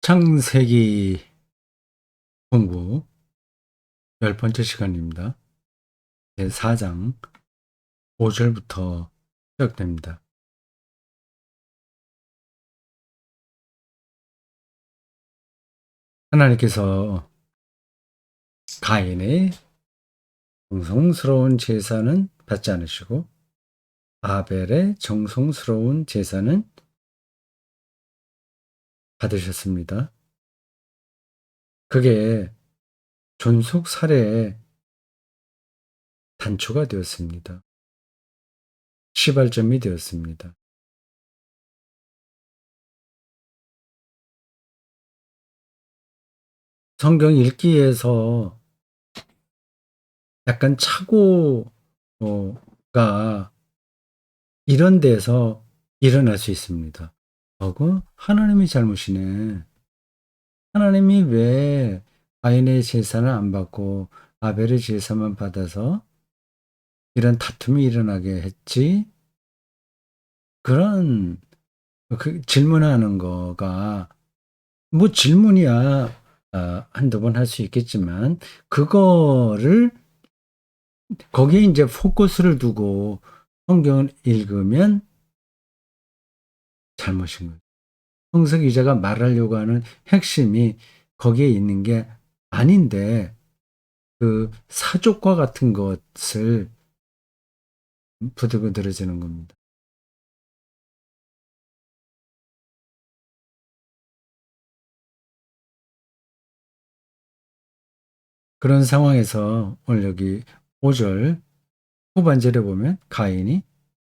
창세기 공부 10번째 시간입니다. 제4장 5절부터 시작됩니다. 하나님께서 가인의 정성스러운 제사는 받지 않으시고 아벨의 정성스러운 제사는 받으셨습니다. 그게 존속 살해의 단초가 되었습니다. 시발점이 되었습니다. 성경 읽기에서 약간 착오가 이런 데서 일어날 수 있습니다. 하나님이 잘못이네. 하나님이 왜 가인의 제사는 안 받고 아벨의 제사만 받아서 이런 다툼이 일어나게 했지? 그런 질문하는 거가 뭐 질문이야. 한두 번 할 수 있겠지만 그거를 거기에 이제 포커스를 두고 성경을 읽으면 잘못인 거예요. 성서 기자가 말하려고 하는 핵심이 거기에 있는 게 아닌데 그 사족과 같은 것을 부들부들해지는 겁니다. 그런 상황에서 오늘 여기 5절 후반절에 보면 가인이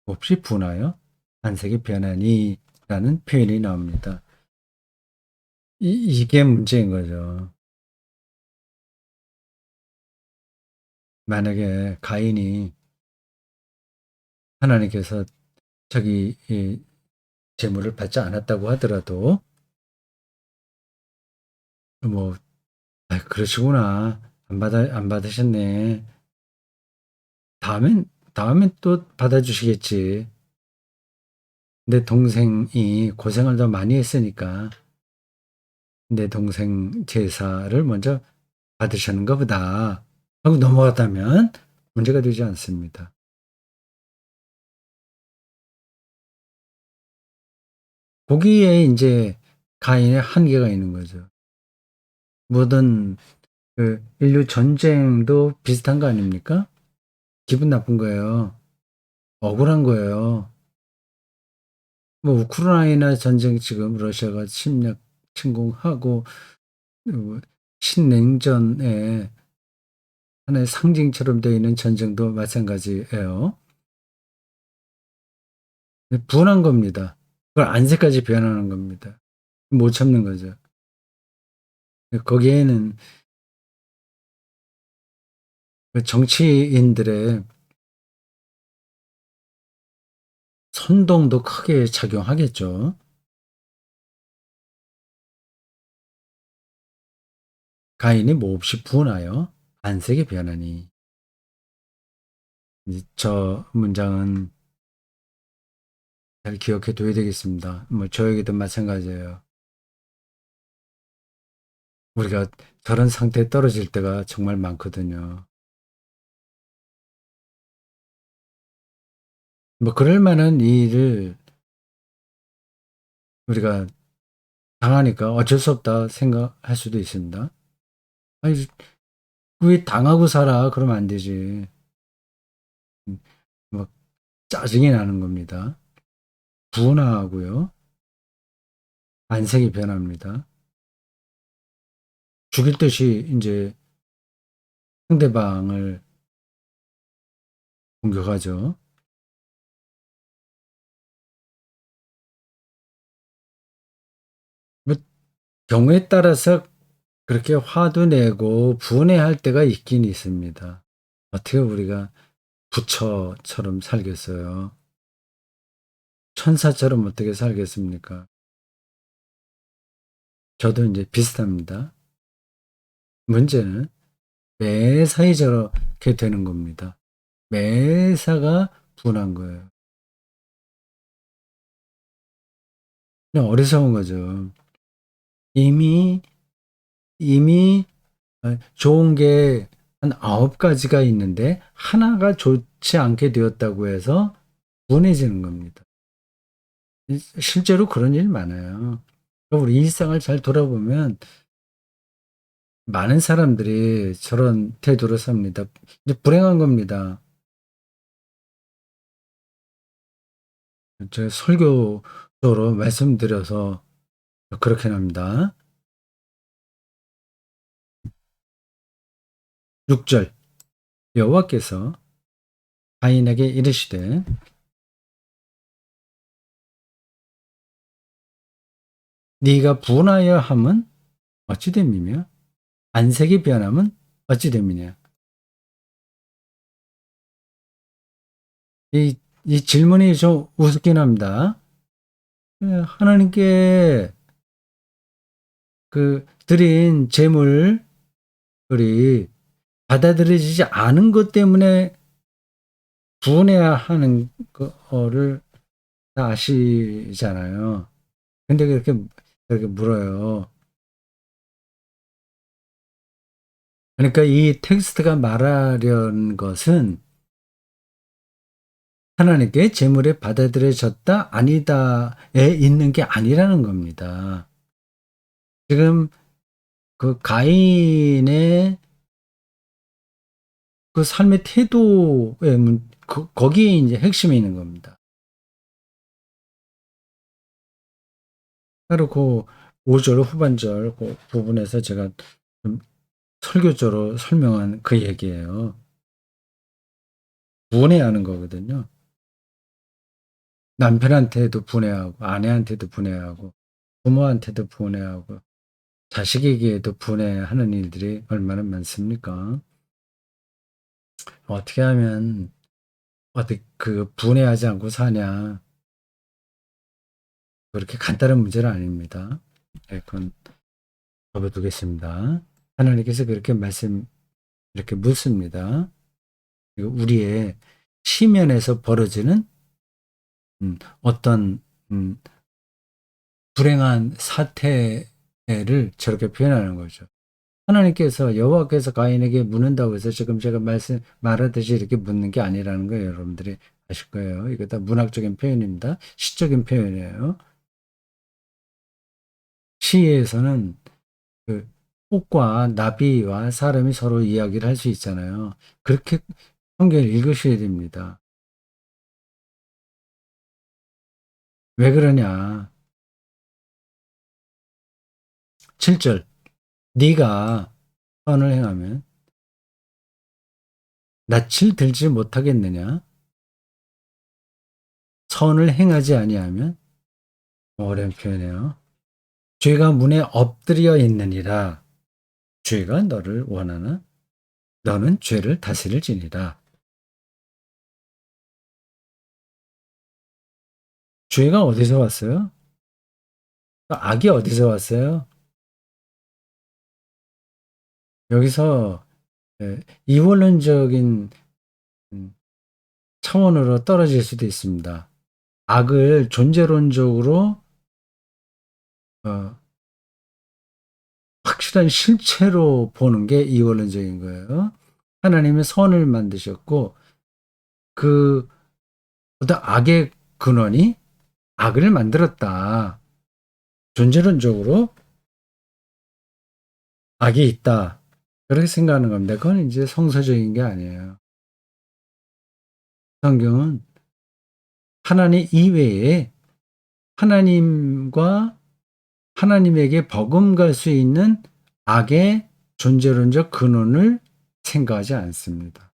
몹시 분하여 안색이 변하니 라는 표현이 나옵니다. 이게 문제인 거죠. 만약에 가인이 하나님께서 자기 이 재물을 받지 않았다고 하더라도 뭐 그러시구나. 안 받으셨네. 다음엔 또 받아주시겠지. 내 동생이 고생을 더 많이 했으니까 내 동생 제사를 먼저 받으셨는가 보다 하고 넘어갔다면 문제가 되지 않습니다. 거기에 이제 가인의 한계가 있는 거죠. 모든 그 인류 전쟁도 비슷한 거 아닙니까? 기분 나쁜 거예요. 억울한 거예요. 뭐 우크라이나 전쟁 지금 러시아가 침공하고 신냉전에 하나의 상징처럼 되어 있는 전쟁도 마찬가지예요. 분한 겁니다. 그걸 안색까지 변하는 겁니다. 못 참는 거죠. 거기에는 그 정치인들의 선동도 크게 작용하겠죠. 가인이 몹시 분하여 안색이 변하니. 저 문장은 잘 기억해 둬야 되겠습니다. 뭐 저에게도 마찬가지예요. 우리가 저런 상태에 떨어질 때가 정말 많거든요. 뭐 그럴 만한 일을 우리가 당하니까 어쩔 수 없다 생각할 수도 있습니다. 아니, 왜 당하고 살아? 그러면 안 되지. 막 짜증이 나는 겁니다. 분하고요. 안색이 변합니다. 죽일 듯이 이제 상대방을 공격하죠. 뭐 경우에 따라서 그렇게 화도 내고 분해할 때가 있긴 있습니다. 어떻게 우리가 부처처럼 살겠어요? 천사처럼 어떻게 살겠습니까? 저도 이제 비슷합니다. 문제는 매사에 저렇게 되는 겁니다. 매사가 분한 거예요. 그냥 어리석은 거죠. 이미 좋은 게 한 9가지가 있는데 하나가 좋지 않게 되었다고 해서 분해지는 겁니다. 실제로 그런 일 많아요. 우리 일상을 잘 돌아보면 많은 사람들이 저런 태도로 삽니다. 이제 불행한 겁니다. 제가 설교적으로 말씀드려서 그렇게 합니다. 6절 여호와께서 가인에게 이르시되 네가 분하여 함은 어찌 됨이며 안색이 변함은 어찌 됨이냐. 이 질문이 좀 우습긴 합니다. 하나님께 드린 제물이 받아들여지지 않은 것 때문에 분해야 하는 거를 다 아시잖아요. 근데 그렇게 물어요. 그러니까 이 텍스트가 말하려는 것은 하나님께 제물이 받아들여졌다 아니다에 있는 게 아니라는 겁니다. 지금 가인의 삶의 태도의 거기에 이제 핵심이 있는 겁니다. 바로 5절 후반절 부분에서 제가 좀 설교적으로 설명한 그 얘기예요. 분해하는 거거든요. 남편한테도 분해하고 아내한테도 분해하고 부모한테도 분해하고 자식에게도 분해하는 일들이 얼마나 많습니까? 어떻게 하면 어떻게 분해하지 않고 사냐? 그렇게 간단한 문제는 아닙니다. 네, 그건 접어두겠습니다. 하나님께서 그렇게 이렇게 묻습니다. 우리의 시면에서 벌어지는 어떤 불행한 사태를 저렇게 표현하는 거죠. 하나님께서 여호와께서 가인에게 묻는다고 해서 지금 제가 말하듯이 이렇게 묻는 게 아니라는 거예요. 여러분들이 아실 거예요. 이거 다 문학적인 표현입니다. 시적인 표현이에요. 시에서는 꽃과 나비와 사람이 서로 이야기를 할 수 있잖아요. 그렇게 성경을 읽으셔야 됩니다. 왜 그러냐? 7절 네가 선을 행하면 낯을 들지 못하겠느냐? 선을 행하지 아니하면 어려운 표현이에요. 죄가 문에 엎드려 있느니라. 죄가 너를 원하나 너는 죄를 다스릴지니라. 죄가 어디서 왔어요? 악이 어디서 왔어요? 여기서 이원론적인 차원으로 떨어질 수도 있습니다. 악을 존재론적으로 확실한 실체로 보는 게 이원론적인 거예요. 하나님은 선을 만드셨고 어떤 악의 근원이 악을 만들었다. 존재론적으로 악이 있다. 그렇게 생각하는 겁니다. 그건 이제 성서적인 게 아니에요. 성경은 하나님 이외에 하나님과 하나님에게 버금갈 수 있는 악의 존재론적 근원을 생각하지 않습니다.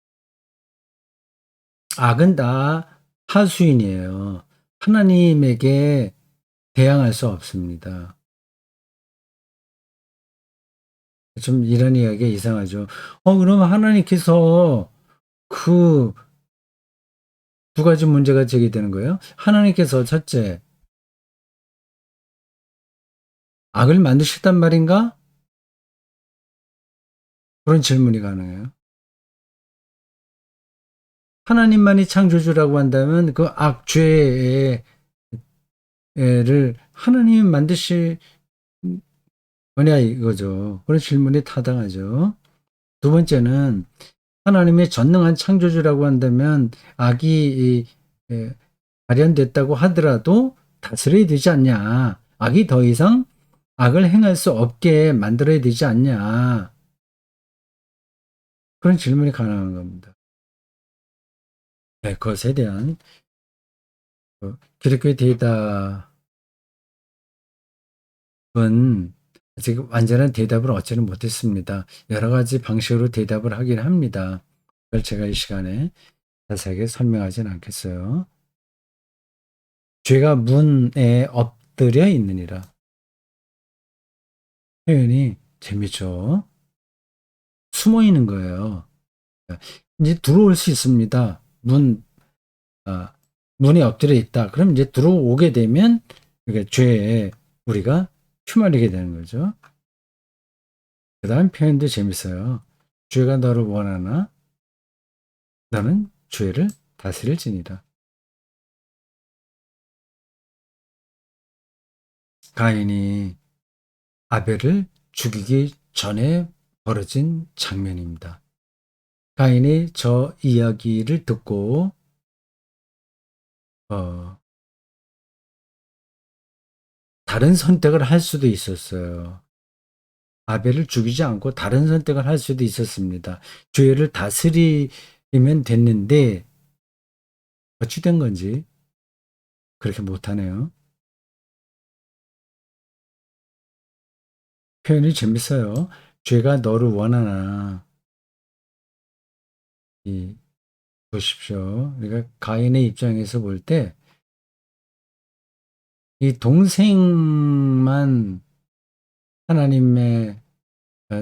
악은 다 하수인이에요. 하나님에게 대항할 수 없습니다. 좀 이런 이야기가 이상하죠. 그럼 하나님께서 그 두 가지 문제가 제기되는 거예요. 하나님께서 첫째, 악을 만드셨단 말인가? 그런 질문이 가능해요. 하나님만이 창조주라고 한다면 그 악죄를 하나님이 뭐냐 이거죠. 그런 질문이 타당하죠. 두 번째는 하나님의 전능한 창조주라고 한다면 악이 발현됐다고 하더라도 다스려야 되지 않냐. 악이 더 이상 악을 행할 수 없게 만들어야 되지 않냐. 그런 질문이 가능한 겁니다. 네, 그것에 대한 기독교의 대답은 아직 완전한 대답을 얻지는 못했습니다. 여러 가지 방식으로 대답을 하긴 합니다. 그걸 제가 이 시간에 자세하게 설명하진 않겠어요. 죄가 문에 엎드려 있느니라. 표현이 재밌죠? 숨어 있는 거예요. 이제 들어올 수 있습니다. 아, 문에 엎드려 있다. 그럼 이제 들어오게 되면 이게 죄에 우리가 휘말리게 되는 거죠. 그 다음 표현도 재밌어요. 죄가 너를 원하나 너는 죄를 다스릴지니라. 가인이 아벨을 죽이기 전에 벌어진 장면입니다. 가인이 저 이야기를 듣고 어, 다른 선택을 할 수도 있었어요. 아벨을 죽이지 않고 다른 선택을 할 수도 있었습니다. 죄를 다스리면 됐는데 어찌 된 건지 그렇게 못하네요. 표현이 재밌어요. 죄가 너를 원하나 이 보십시오. 그러니까 가인의 입장에서 볼 때 이 동생만 하나님의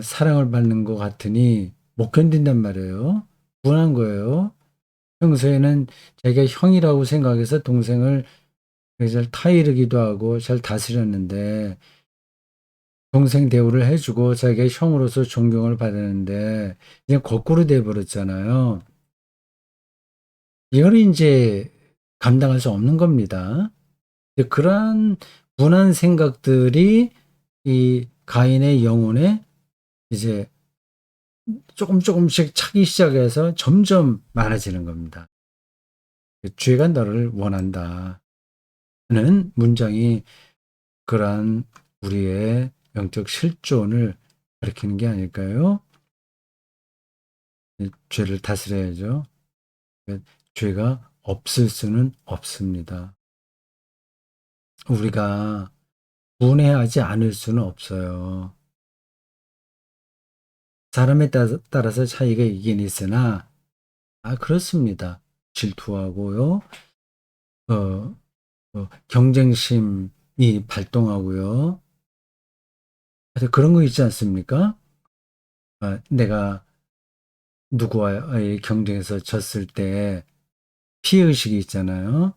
사랑을 받는 것 같으니 못 견딘단 말이에요. 분한 거예요. 평소에는 자기가 형이라고 생각해서 동생을 잘 타이르기도 하고 잘 다스렸는데 동생 대우를 해주고 자기가 형으로서 존경을 받았는데 이제 거꾸로 돼버렸잖아요. 이거는 이제 감당할 수 없는 겁니다. 그러한 분한 생각들이 이 가인의 영혼에 이제 조금씩 차기 시작해서 점점 많아지는 겁니다. 죄가 너를 원한다. 는 문장이 그러한 우리의 영적 실존을 가리키는 게 아닐까요? 죄를 다스려야죠. 죄가 없을 수는 없습니다. 우리가 분해하지 않을 수는 없어요. 사람에 따라서 차이가 있긴 있으나, 그렇습니다. 질투하고요, 어, 경쟁심이 발동하고요. 하여튼 그런 거 있지 않습니까? 내가 누구와의 경쟁에서 졌을 때 피해의식이 있잖아요.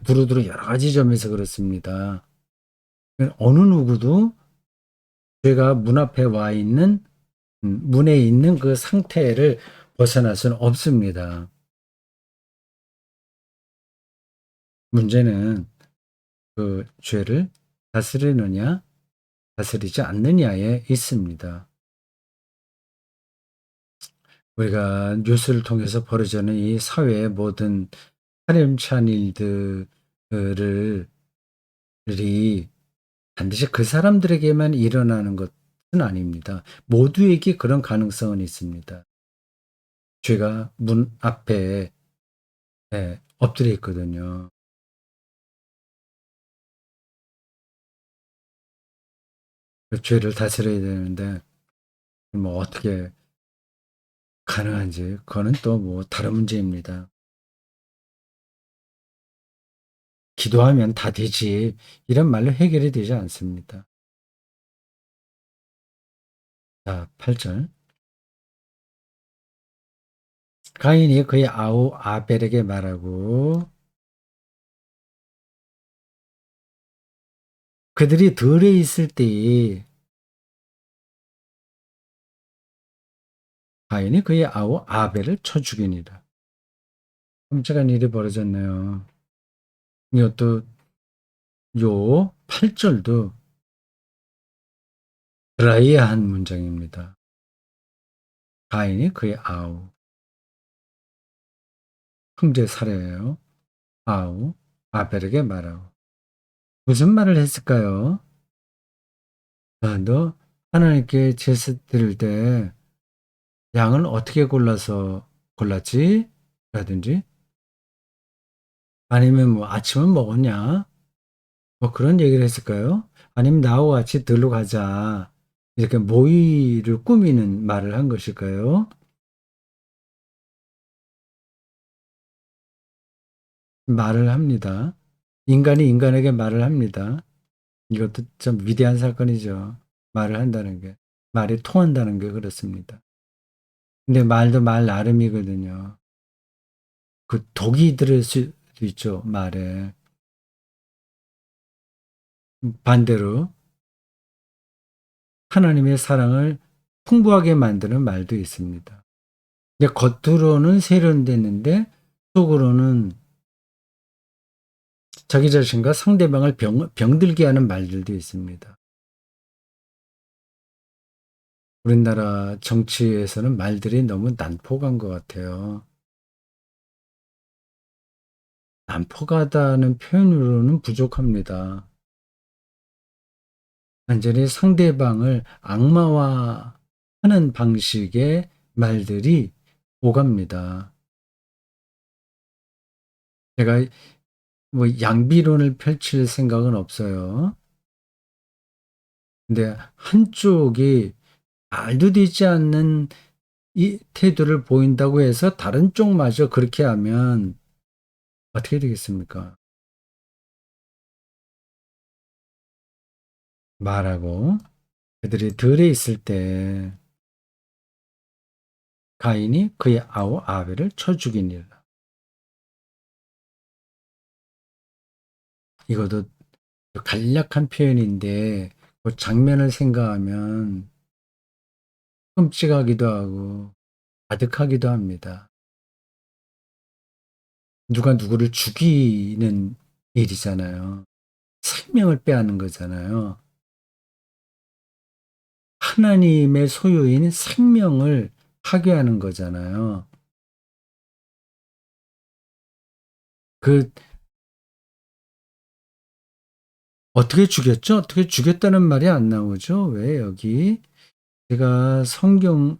두루두루 여러 가지 점에서 그렇습니다. 어느 누구도 죄가 문 앞에 와 있는, 문에 있는 그 상태를 벗어날 수는 없습니다. 문제는 그 죄를 다스리느냐, 다스리지 않느냐에 있습니다. 우리가 뉴스를 통해서 벌어지는 이 사회의 모든 파렴치한 일들이 반드시 그 사람들에게만 일어나는 것은 아닙니다. 모두에게 그런 가능성은 있습니다. 죄가 문 앞에 엎드려 있거든요. 그 죄를 다스려야 되는데 뭐 어떻게 가능한지 그거는 또 뭐 다른 문제입니다. 기도하면 다 되지 이런 말로 해결이 되지 않습니다. 자, 8절. 가인이 그의 아우 아벨에게 말하고 그들이 들에 있을 때에 가인이 그의 아우 아벨을 쳐 죽이니라. 끔찍한 일이 벌어졌네요. 이것도 요 8절도 드라이한 문장입니다. 가인이 그의 아우, 형제 살해예요. 아우, 아벨에게 말하고. 무슨 말을 했을까요? 너 하나님께 제사 드릴 때 양을 어떻게 골랐지? 라든지, 아니면 뭐 아침은 먹었냐? 뭐 그런 얘기를 했을까요? 아니면 나하고 같이 들러 가자. 이렇게 모의를 꾸미는 말을 한 것일까요? 말을 합니다. 인간이 인간에게 말을 합니다. 이것도 참 위대한 사건이죠. 말을 한다는 게. 말이 통한다는 게 그렇습니다. 근데 말도 말 나름이거든요. 그 독이 들을 수도 있죠, 말에. 반대로 하나님의 사랑을 풍부하게 만드는 말도 있습니다. 근데 겉으로는 세련됐는데 속으로는 자기 자신과 상대방을 병들게 하는 말들도 있습니다. 우리나라 정치에서는 말들이 너무 난폭한 것 같아요. 난폭하다는 표현으로는 부족합니다. 완전히 상대방을 악마화하는 방식의 말들이 오갑니다. 제가 뭐 양비론을 펼칠 생각은 없어요. 근데 한쪽이 말도 되지 않는 이 태도를 보인다고 해서 다른 쪽마저 그렇게 하면 어떻게 되겠습니까? 말하고 그들이 들에 있을 때 가인이 그의 아우 아벨을 쳐 죽이니라. 이것도 간략한 표현인데 그 장면을 생각하면 끔찍하기도 하고 아득하기도 합니다. 누가 누구를 죽이는 일이잖아요. 생명을 빼앗는 거잖아요. 하나님의 소유인 생명을 파괴하는 거잖아요. 그 어떻게 죽였죠? 어떻게 죽였다는 말이 안 나오죠? 왜 여기 제가 성경을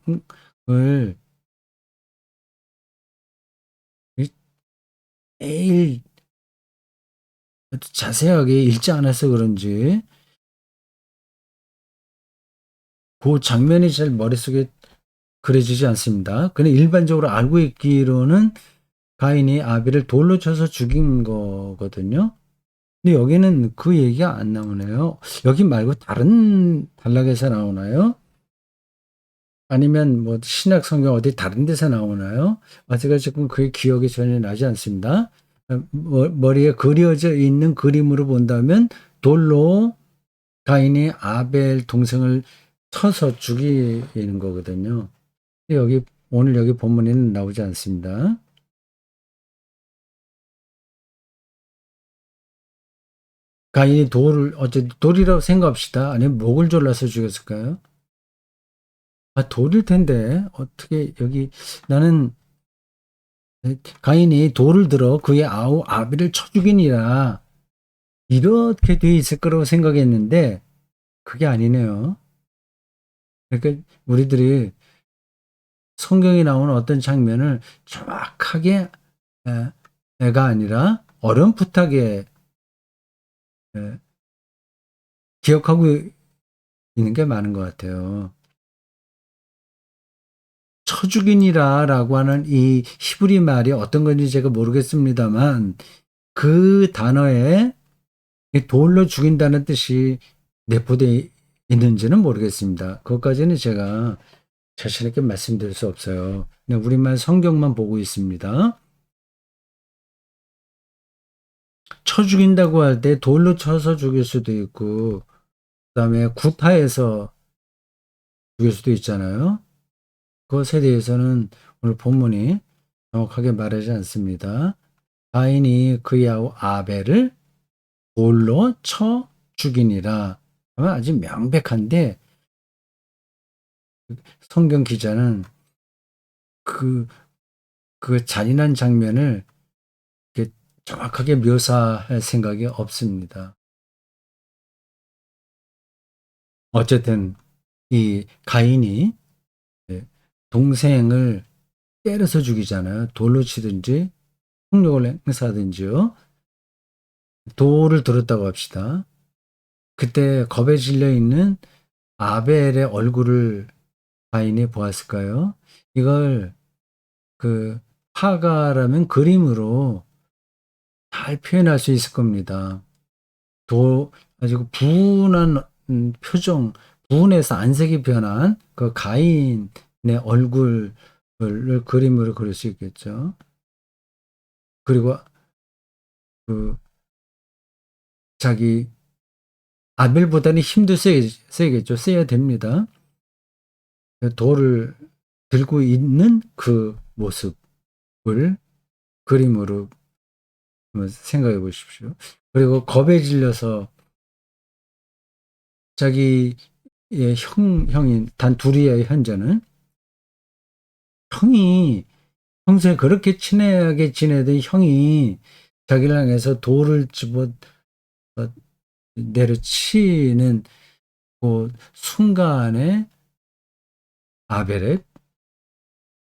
매일 자세하게 읽지 않아서 그런지 그 장면이 잘 머릿속에 그려지지 않습니다. 그냥 일반적으로 알고 있기로는 가인이 아벨을 돌로 쳐서 죽인 거거든요. 근데 여기는 그 얘기가 안 나오네요. 여기 말고 다른 단락에서 나오나요? 아니면 뭐 신약 성경 어디 다른 데서 나오나요? 제가 지금 그게 기억이 전혀 나지 않습니다. 머리에 그려져 있는 그림으로 본다면 돌로 가인이 아벨 동생을 쳐서 죽이는 거거든요. 여기 오늘 여기 본문에는 나오지 않습니다. 가인이 돌을 어쨌든 돌이라고 생각합시다. 아니면 목을 졸라서 죽였을까요? 돌일 텐데 어떻게 여기 나는 가인이 돌을 들어 그의 아우 아비를 쳐 죽이니라 이렇게 돼 있을 거라고 생각했는데 그게 아니네요. 그러니까 우리들이 성경에 나오는 어떤 장면을 정확하게 가 아니라 어렴풋하게 에, 기억하고 있는 게 많은 것 같아요. 쳐죽이니라라고 하는 이 히브리 말이 어떤 건지 제가 모르겠습니다만 그 단어에 돌로 죽인다는 뜻이 내포되어 있는지는 모르겠습니다. 그것까지는 제가 자신 있게 말씀드릴 수 없어요. 그냥 우리말 성경만 보고 있습니다. 쳐 죽인다고 할 때 돌로 쳐서 죽일 수도 있고 그다음에 구타해서 죽일 수도 있잖아요. 그것에 대해서는 오늘 본문이 정확하게 말하지 않습니다. 가인이 그의 아우 아벨을 돌로 쳐 죽이니라. 하면 아주 명백한데 성경 기자는 그, 그 잔인한 장면을 이렇게 정확하게 묘사할 생각이 없습니다. 어쨌든 이 가인이 동생을 때려서 죽이잖아요. 돌로 치든지 폭력을 행사하든지요. 돌을 들었다고 합시다. 그때 겁에 질려 있는 아벨의 얼굴을 가인이 보았을까요? 이걸 그 화가라면 그림으로 잘 표현할 수 있을 겁니다. 아주 분한 표정, 분해서 안색이 변한 그 가인의 얼굴을 그림으로 그릴 수 있겠죠. 그리고 그 자기 아벨보다는 힘도 세겠죠. 세야 됩니다. 돌을 들고 있는 그 모습을 그림으로 한번 생각해 보십시오. 그리고 겁에 질려서 자기의 형인 단 둘이의 현자는 형이 평소에 그렇게 친하게 지내던 형이 자기를 향해서 돌을 집어 내려치는 그 순간에 아벨의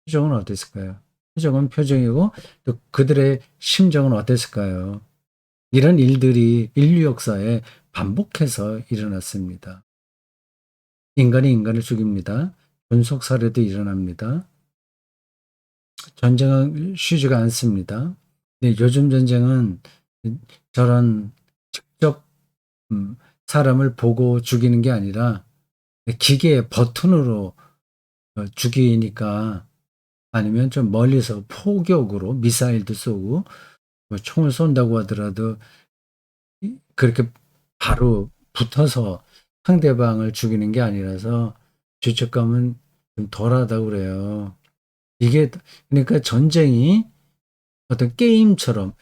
표정은 어땠을까요? 표정은 표정이고 또 그들의 심정은 어땠을까요? 이런 일들이 인류 역사에 반복해서 일어났습니다. 인간이 인간을 죽입니다. 존속 살해도 일어납니다. 전쟁은 쉬지가 않습니다. 근데 요즘 전쟁은 저런 직접 사람을 보고 죽이는 게 아니라 기계의 버튼으로 죽이니까 아니면 좀 멀리서 포격으로 미사일도 쏘고 뭐 총을 쏜다고 하더라도 그렇게 바로 붙어서 상대방을 죽이는 게 아니라서 죄책감은 좀 덜하다고 그래요. 이게 그러니까 전쟁이 어떤 게임처럼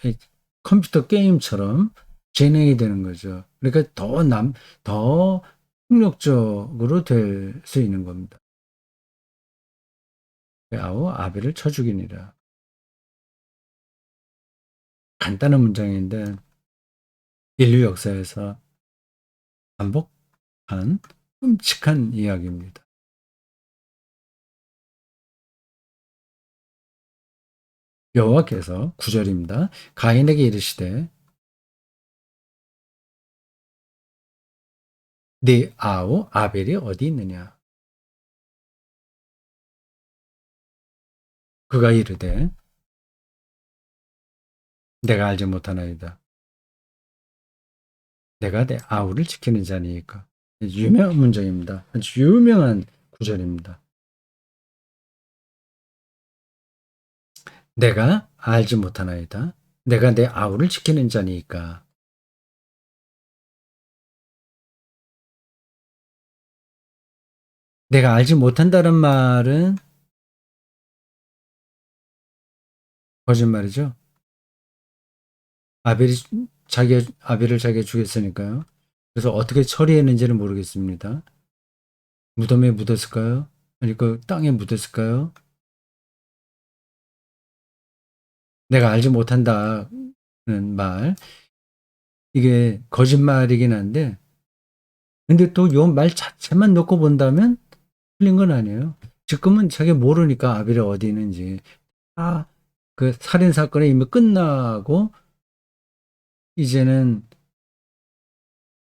컴퓨터 게임처럼 진행이 되는 거죠. 그러니까 더 폭력적으로 될 수 있는 겁니다. 아우 아벨을 쳐 죽이니라. 간단한 문장인데 인류 역사에서 반복한 끔찍한 이야기입니다. 여호와께서 9절입니다. 가인에게 이르시되 네 아우 아벨이 어디 있느냐? 그가 이르되 내가 알지 못하나이다. 내가 내 아우를 지키는 자니까. 유명한 문장입니다. 아주 유명한 구절입니다. 내가 알지 못하나이다. 내가 내 아우를 지키는 자니까. 내가 알지 못한다는 말은 거짓말이죠. 아벨이 아벨을 자기가 죽였으니까요. 그래서 어떻게 처리했는지는 모르겠습니다. 무덤에 묻었을까요? 아니 그 땅에 묻었을까요? 내가 알지 못한다는 말 이게 거짓말이긴 한데 근데 또 요 말 자체만 놓고 본다면 틀린 건 아니에요. 지금은 자기 모르니까 아벨이 어디 있는지. 그 살인 사건이 이미 끝나고 이제는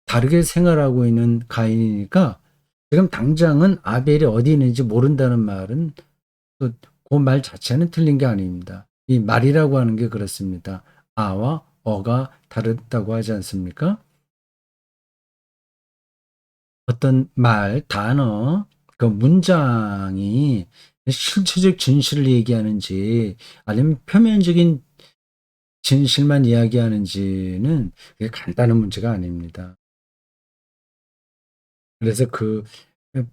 다르게 생활하고 있는 가인이니까 지금 당장은 아벨이 어디 있는지 모른다는 말은 또 그 말 자체는 틀린 게 아닙니다. 이 말이라고 하는 게 그렇습니다. 아와 어가 다르다고 하지 않습니까? 어떤 말, 단어, 그 문장이 실체적 진실을 얘기하는지 아니면 표면적인 진실만 이야기하는지는 그게 간단한 문제가 아닙니다. 그래서 그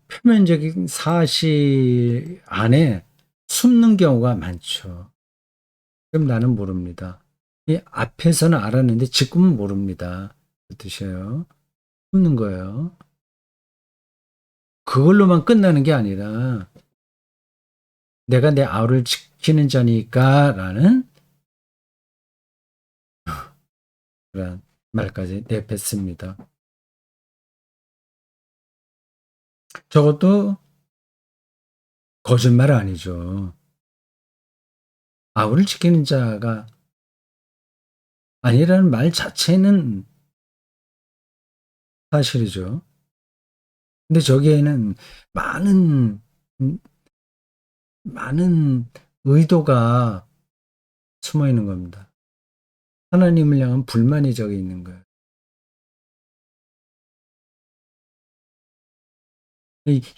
표면적인 사실 안에 숨는 경우가 많죠. 그럼 나는 모릅니다. 이 앞에서는 알았는데 지금은 모릅니다. 그 뜻이에요. 숨는 거예요. 그걸로만 끝나는 게 아니라 내가 내 아우를 지키는 자니까라는 그런 말까지 내뱉습니다. 저것도 거짓말 아니죠. 아우를 지키는 자가 아니라는 말 자체는 사실이죠. 근데 저기에는 많은 음, 많은 의도가 숨어 있는 겁니다. 하나님을 향한 불만이 저기 있는 거예요.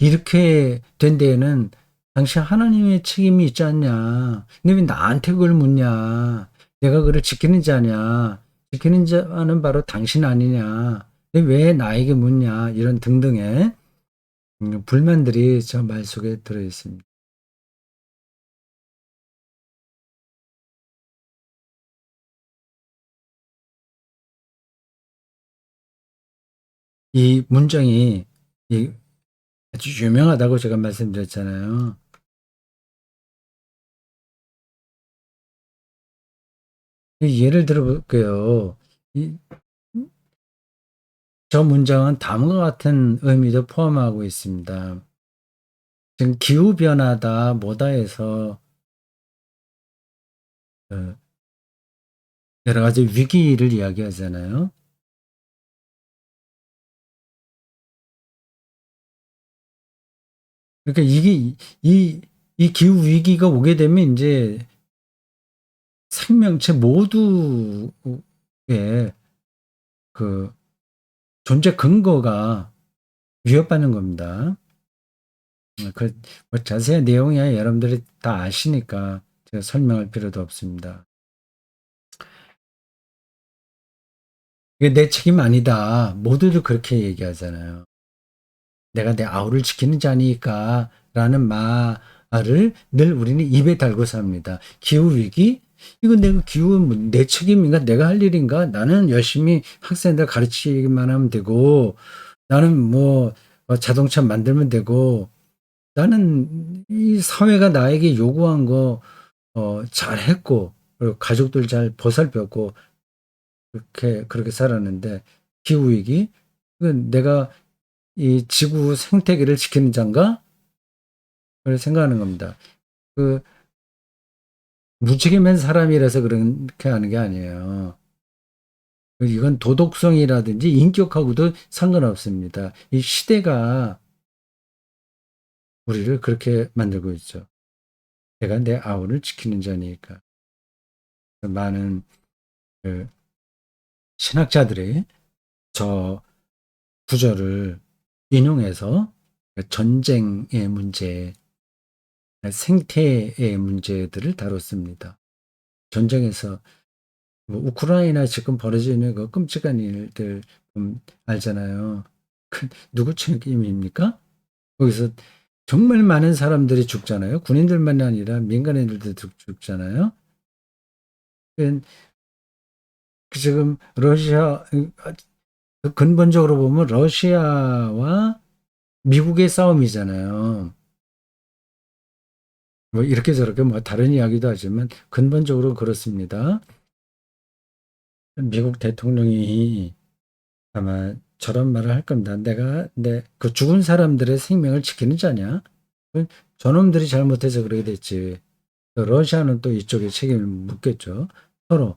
이렇게 된 데에는 당신 하나님의 책임이 있지 않냐? 근데 왜 나한테 그걸 묻냐? 내가 그를 지키는 자냐? 지키는 자는 바로 당신 아니냐? 근데 왜 나에게 묻냐? 이런 등등의 불만들이 저 말 속에 들어 있습니다. 이 문장이 이 아주 유명하다고 제가 말씀드렸잖아요. 예를 들어 볼게요. 이, 저 문장은 다음과 같은 의미도 포함하고 있습니다. 지금 기후변화다, 뭐다 해서 어, 여러 가지 위기를 이야기하잖아요. 그러니까 이 기후 위기가 오게 되면 이제 생명체 모두의 그 존재 근거가 위협받는 겁니다. 뭐 자세한 내용이야 여러분들이 다 아시니까 제가 설명할 필요도 없습니다. 이게 내 책임 아니다. 모두들 그렇게 얘기하잖아요. 내가 내 아우를 지키는 자니까 라는 말을 늘 우리는 입에 달고 삽니다. 기후위기? 이건 내가 기후는 내 책임인가? 내가 할 일인가? 나는 열심히 학생들 가르치기만 하면 되고, 나는 뭐 자동차 만들면 되고, 나는 이 사회가 나에게 요구한 거 잘했고, 그리고 가족들 잘 보살폈고, 그렇게 살았는데, 기후위기? 이건 내가 이 지구 생태계를 지키는 자인가? 그걸 생각하는 겁니다. 그 무책임한 사람이라서 그렇게 하는 게 아니에요. 이건 도덕성이라든지 인격하고도 상관없습니다. 이 시대가 우리를 그렇게 만들고 있죠. 내가 내 아우를 지키는 자니까. 많은 그 신학자들이 저 구절을 인용해서 전쟁의 문제, 생태의 문제들을 다뤘습니다. 전쟁에서 뭐 우크라이나 지금 벌어지는 그 끔찍한 일들 알잖아요. 누구 책임입니까? 거기서 정말 많은 사람들이 죽잖아요. 군인들만이 아니라 민간인들도 죽잖아요. 그 지금 러시아 근본적으로 보면 러시아와 미국의 싸움이잖아요. 뭐 이렇게 저렇게 뭐 다른 이야기도 하지만 근본적으로 그렇습니다. 미국 대통령이 아마 저런 말을 할 겁니다. 내가 그 죽은 사람들의 생명을 지키는 자냐? 저놈들이 잘못해서 그러게 됐지. 러시아는 또 이쪽에 책임을 묻겠죠. 서로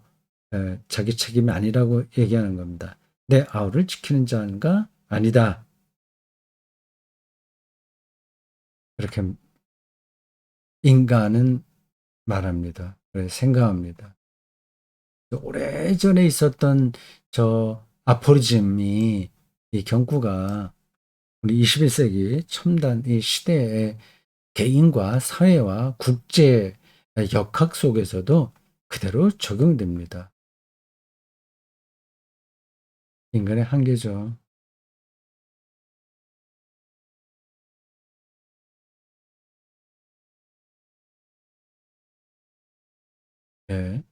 자기 책임이 아니라고 얘기하는 겁니다. 내 아우를 지키는 자인가? 아니다. 그렇게 인간은 말합니다. 생각합니다. 오래전에 있었던 저 아포리즘이 이 경구가 우리 21세기 첨단 이 시대의 개인과 사회와 국제 역학 속에서도 그대로 적용됩니다. 인간의 한계죠. 예.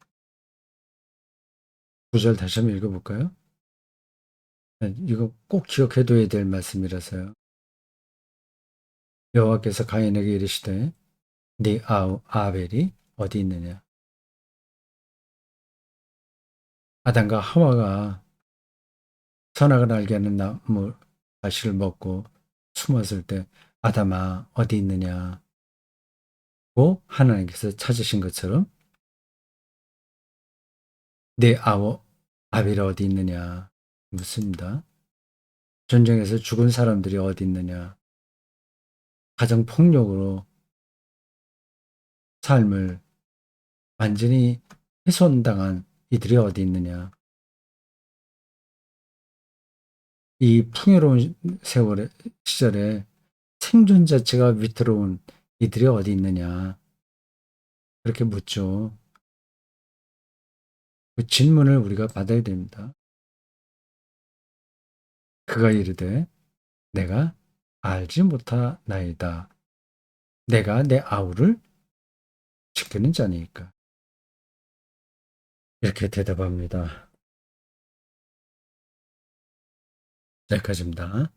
구절 다시 한번 읽어볼까요? 이거 꼭 기억해둬야 될 말씀이라서요. 여호와께서 가인에게 이르시되 네 아우 아벨이 어디 있느냐. 아담과 하와가 선악을 알게 하는 나무 과실을 먹고 숨었을 때 아담아 어디 있느냐고 하나님께서 찾으신 것처럼 내 아우 아벨이 어디 있느냐 묻습니다. 전쟁에서 죽은 사람들이 어디 있느냐. 가정폭력으로 삶을 완전히 훼손당한 이들이 어디 있느냐. 이 풍요로운 세월의 시절에 생존 자체가 위태로운 이들이 어디 있느냐. 그렇게 묻죠. 그 질문을 우리가 받아야 됩니다. 그가 이르되 내가 알지 못하나이다. 내가 내 아우를 지키는 자니까. 이렇게 대답합니다. 여기까지입니다.